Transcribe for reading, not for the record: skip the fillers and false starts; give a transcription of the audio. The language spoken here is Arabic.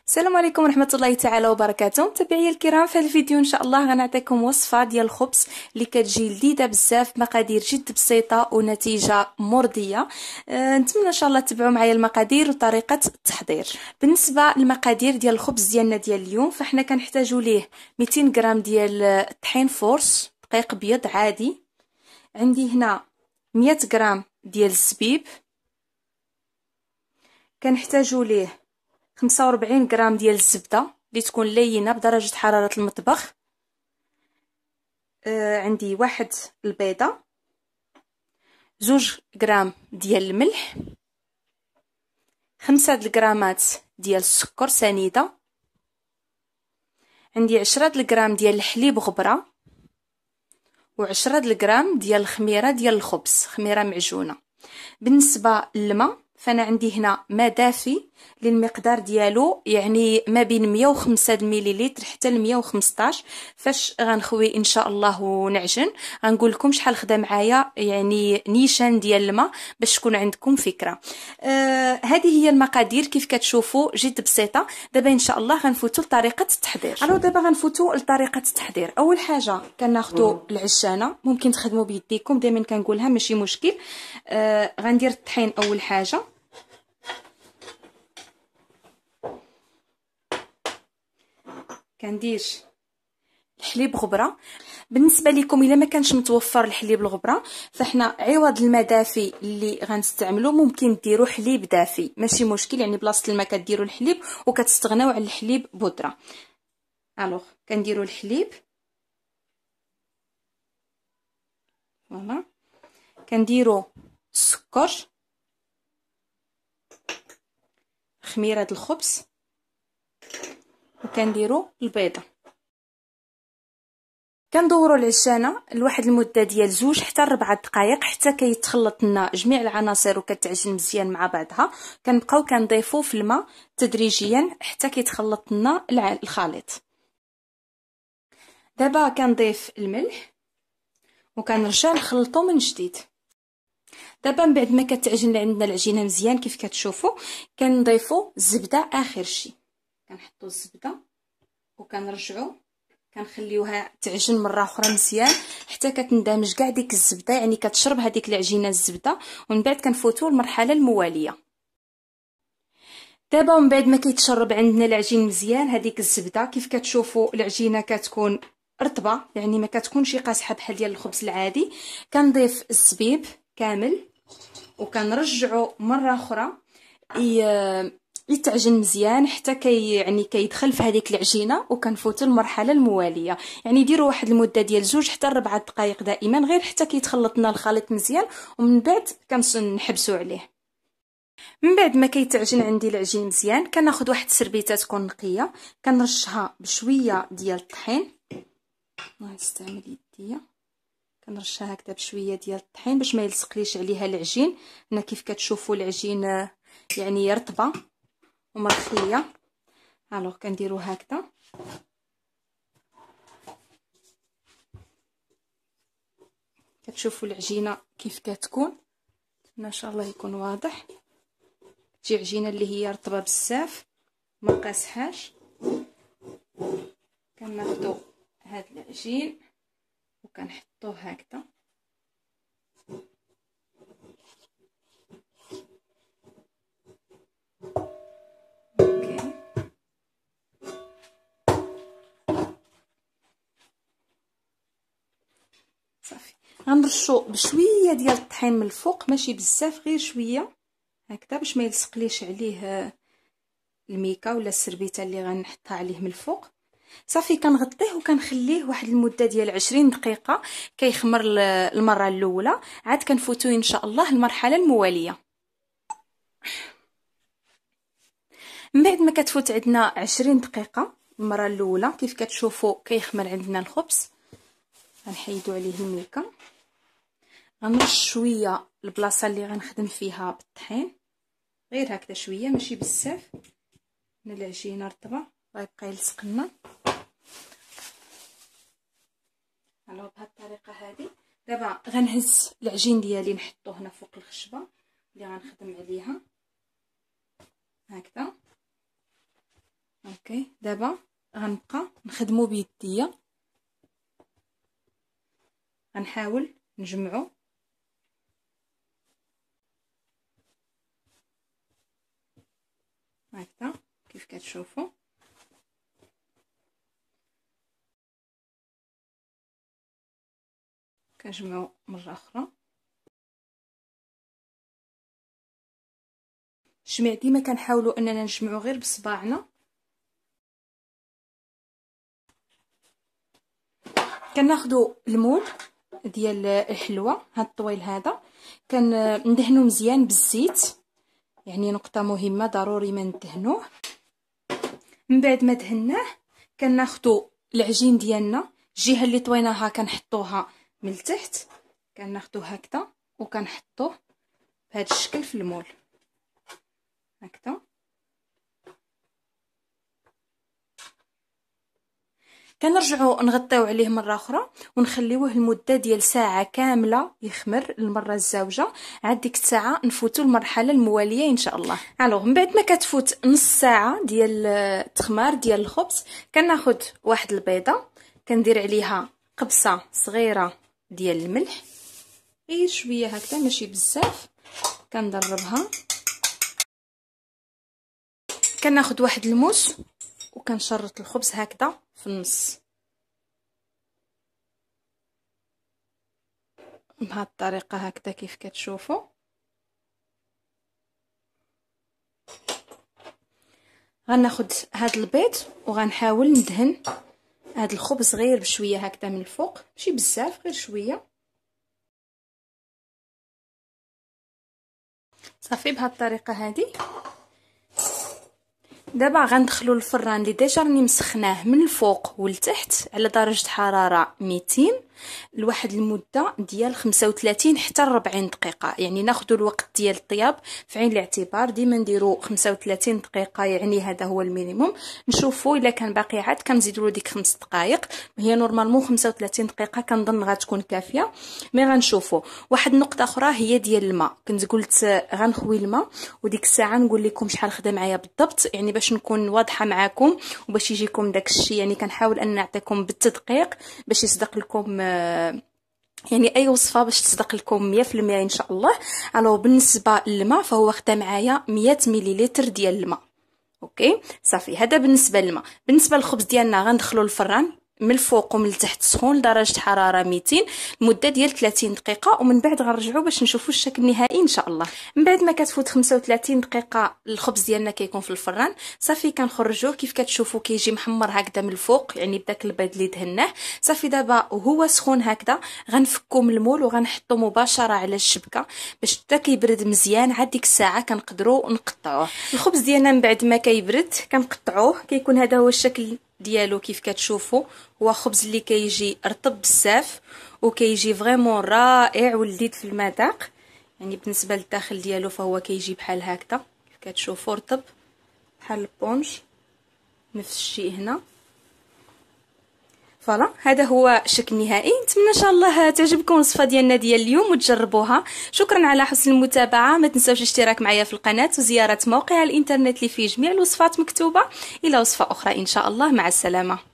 السلام عليكم ورحمه الله تعالى وبركاته. متابعي الكرام، في هذا الفيديو ان شاء الله غنعطيكم وصفه ديال الخبز اللي كتجي لذيذه بزاف، مقادير جد بسيطه ونتيجه مرضيه. نتمنى ان شاء الله تتبعوا معايا المقادير وطريقه التحضير. بالنسبه للمقادير ديال الخبز ديالنا ديال اليوم، فاحنا كنحتاجوا ليه 200 غرام ديال الطحين فورس دقيق ابيض عادي. عندي هنا 100 غرام ديال الزبيب. كنحتاجوا ليه 45 غرام ديال الزبده اللي تكون لينه بدرجه حراره المطبخ. عندي واحد البيضه، 2 غرام ديال الملح، 5 الغرامات ديال السكر سنيده، عندي 10 غرام ديال الحليب غبره، و10 الغرام ديال الخميره ديال الخبز، خميره معجونه. بالنسبه للماء فانا عندي هنا ماء دافي للمقدار ديالو، يعني ما بين 105 مليلتر حتى ل 115. فاش غنخوي ان شاء الله ونعجن غنقول لكم شحال خدا معايا، يعني نيشان ديال الماء باش تكون عندكم فكره. هذه هي المقادير كيف كتشوفوا جد بسيطه. دابا ان شاء الله غنفوتوا لطريقه التحضير. الو دابا غنفوتوا لطريقه التحضير. اول حاجه كناخذوا العجانه، ممكن تخدموا بيديكم، دائما كنقولها ماشي مشكل. غندير الطحين اول حاجه، كندير الحليب غبره. بالنسبه لكم الا ما كانش متوفر الحليب الغبره، فاحنا عوض الماء دافي اللي غنستعملو ممكن ديروا حليب دافي، ماشي مشكل، يعني بلاصه الماء كديروا الحليب وكتستغناو على الحليب بودره. الوغ كنديروا الحليب، فوالا، كنديروا السكر، خميره الخبز، وكنديروا البيضه. كندوروا العجانه لواحد المده ديال 2 حتى 4 دقائق حتى كيتخلط لنا جميع العناصر وكتعجن مزيان مع بعضها. كنبقاو كنضيفوا في الماء تدريجيا حتى كيتخلط لنا الخليط. دابا كنضيف الملح وكنرجع نخلطو من جديد. دابا من بعد ما كتعجن عندنا العجينه مزيان كيف كتشوفوا، كنضيفوا الزبده اخر شيء. كنحطوا الزبده وكنرجعوا كنخليوها تعجن مره اخرى مزيان حتى كتندمج كاع ديك الزبده، يعني كتشرب هذيك العجينه الزبده. ومن بعد كنفوتوا المرحله المواليه. دابا من بعد ما كيتشرب عندنا العجين مزيان هذيك الزبده، كيف كتشوفوا العجينه كتكون رطبه، يعني ما كتكونش قاصحه بحال ديال الخبز العادي. كنضيف الزبيب كامل وكنرجعوا مره اخرى يتعجن مزيان حتى يعني كيدخل في هذيك العجينه، وكنفوتوا المرحله المواليه. يعني ديروا واحد المده ديال 2 حتى 4 دقائق دائما، غير حتى كيتخلط لنا الخليط مزيان، ومن بعد كنحبسوا عليه. من بعد ما كيتعجن عندي العجين مزيان، كناخذ واحد السربيته تكون نقيه، كنرشها بشويه ديال الطحين. نستعمل يديا، كنرشها هكذا بشويه ديال الطحين باش ما يلصقليش عليها العجين. هنا كيف كتشوفوا العجين يعني رطبه ومرخيه. الوغ كنديروا هكذا. كتشوفوا العجينه كيف كتكون، ما شاء الله يكون واضح. تجي عجينه اللي هي رطبه بزاف ما قاصحاش. كناخذوا هذا العجين وكنحطوه هكذا، صافي. غنرشو بشويه ديال الطحين من الفوق، ماشي بزاف، غير شويه هكذا باش ما يلصقليش عليه الميكا ولا السربيته اللي غنحطها عليه من الفوق. صافي كنغطيه وكنخليه واحد المده ديال 20 دقيقه كيخمر المره الاولى. عاد كنفوتو ان شاء الله المرحله المواليه. من بعد ما كتفوت عندنا 20 دقيقه المره الاولى، كيف كتشوفوا كيخمر عندنا الخبز. غنحيدو عليه الميكا، غنرش شويه البلاصه اللي غنخدم فيها بالطحين، غير هكذا شويه ماشي بزاف، من العجينه رطبه غيبقى يلصق لنا. على بهذه الطريقه هذه. دابا غنهز العجين ديالي نحطوه هنا فوق الخشبه اللي غنخدم عليها هكذا. اوكي دابا غنبقى نخدمو بيديا، غنحاول نجمعو هكذا كيف كتشوفوا. كنجمعو مره اخرى. التجميع ديما كنحاولوا اننا نجمعو غير بصباعنا. كناخذوا المول ديال الحلوه، هاد الطويل هذا كندهنو مزيان بالزيت، يعني نقطه مهمه ضروري ما ندهنوه. من بعد ما دهناه كناخذوا العجين ديالنا، الجهه اللي طويناها كنحطوها من التحت، كناخذوه هكذا وكنحطوه بهذا الشكل في المول هكذا. كنرجعوا نغطيو عليه مره اخرى ونخليوه لمده ديال ساعه كامله يخمر المره الزوجه. عاد ديك الساعه نفوتوا المرحله المواليه ان شاء الله. الوغ من بعد ما كتفوت نص ساعه ديال التخمار ديال الخبز، كناخذ واحد البيضه، كندير عليها قبصه صغيره ديال الملح، غير شويه هكذا ماشي بزاف، كندربها. كناخذ واحد الموس وكنشرط الخبز هكذا في النص بهذه الطريقه هكذا كيف كتشوفوا. غناخذ هذا البيض وغنحاول ندهن هذا الخبز غير بشويه هكذا من الفوق، ماشي بزاف غير شويه صافي بهذه الطريقه هذه. دابا غندخلو الفران اللي ديجا راني مسخناه من الفوق والتحت على درجه حراره 200 لواحد المده ديال 35 حتى 40 دقيقه، يعني ناخذوا الوقت ديال الطياب في عين الاعتبار. ديما نديرو 35 دقيقه، يعني هذا هو المينيموم. نشوفوا الا كان باقي عاد كنزيدوا له ديك 5 دقائق. هي نورمالمون 35 دقيقه كنظن غتكون كافيه، مي غنشوفوا. واحد النقطه اخرى هي ديال الماء، كنت قلت غنخوي الماء وديك الساعه نقول لكم شحال خدا معايا بالضبط، يعني باش نكون واضحه معكم وباش يجيكم داك الشيء. يعني كنحاول ان نعطيكم بالتدقيق باش يصدق لكم، يعني اي وصفه باش تصدق لكم 100% ان شاء الله. الو بالنسبه للماء فهو خدا معايا 100 مليلتر ديال الماء. اوكي صافي، هذا بالنسبه للماء. بالنسبه للخبز ديالنا غندخلو الفران من الفوق ومن التحت سخون لدرجه حراره 200 لمده ديال 30 دقيقه، ومن بعد غنرجعوا باش نشوفوا الشكل النهائي ان شاء الله. من بعد ما كتفوت 35 دقيقه الخبز ديالنا كيكون في الفران صافي، كنخرجوه كيف كتشوفوا كيجي محمر هكذا من الفوق، يعني بداك البيض اللي دهناه. صافي دابا وهو سخون هكذا غنفكو من المول وغنحطو مباشره على الشبكه باش حتى كيبرد مزيان. عاد ديك الساعه كنقدروا نقطعوه. الخبز ديالنا من بعد ما كيبرد كنقطعوه، كيكون هذا هو الشكل ديالو كيف كتشوفوا. هو خبز اللي كيجي رطب بزاف وكيجي فريمون رائع ولذيذ في المذاق. يعني بالنسبه للداخل ديالو فهو كيجي بحال هكذا كيف كتشوفوا، رطب بحال البونج. نفس الشيء هنا. فوالا هذا هو الشكل النهائي. نتمنى ان شاء الله تعجبكم الوصفه ديالنا ديال اليوم وتجربوها. شكرا على حسن المتابعه، ما تنساوش الاشتراك معايا في القناه وزياره موقع الانترنت اللي فيه جميع الوصفات مكتوبه. الى وصفه اخرى ان شاء الله، مع السلامه.